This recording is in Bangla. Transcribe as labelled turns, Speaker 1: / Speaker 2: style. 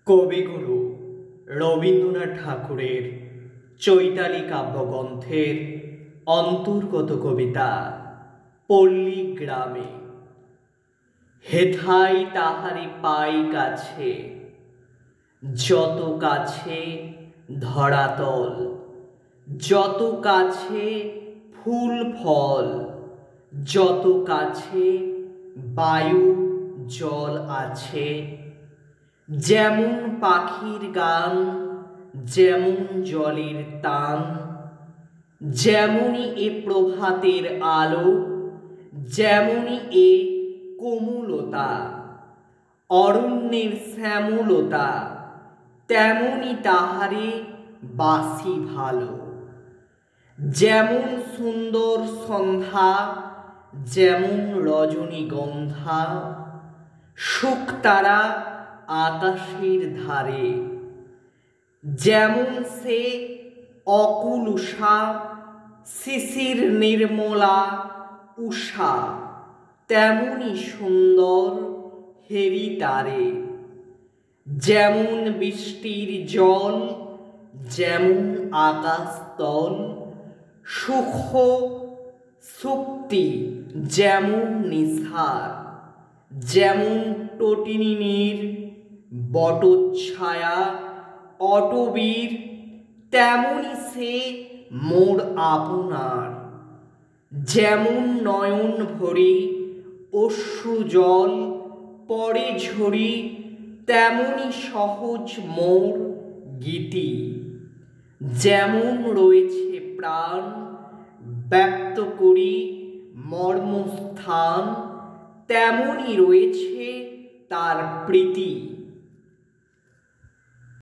Speaker 1: কবিগুরু রবীন্দ্রনাথ ঠাকুরের চৈতালি কাব্যগ্রন্থের অন্তর্গত কবিতা পল্লী গ্রামে। হেথাই তাহারি পাই কাছে, যত কাছে ধরাতল, যত কাছে ফুল ফল, যত কাছে বায়ু জল আছে। যেমন পাখির গান, যেমন জলের টান, যেমনই এ প্রভাতের আলো, যেমনই এ কোমলতা, অরণ্যের শ্যামলতা, তেমনই তাহারে বাসি ভালো। যেমন সুন্দর সন্ধ্যা, যেমন রজনীগন্ধা, শুকতারা আকাশের ধারে। যেমন সে অকুল উষা, শিশির নির্মলা উষা, তেমনি সুন্দর হেরি তারে। যেমন বৃষ্টির জল, যেমন আকাশ তল, সুখ সুপ্তি যেমন নিসার। যেমন তটিনীর বটচ্ছায়া অটবীর, তেমনি সে মোর আপনার। যেমন নয়ন ভরি অশ্রু জল পরে ঝরি, তেমনি সহজ মোর গীতি। যেমন রয়েছে প্রাণ, ব্যক্ত করি মর্মস্থান, তেমনি রয়েছে তার প্রীতি।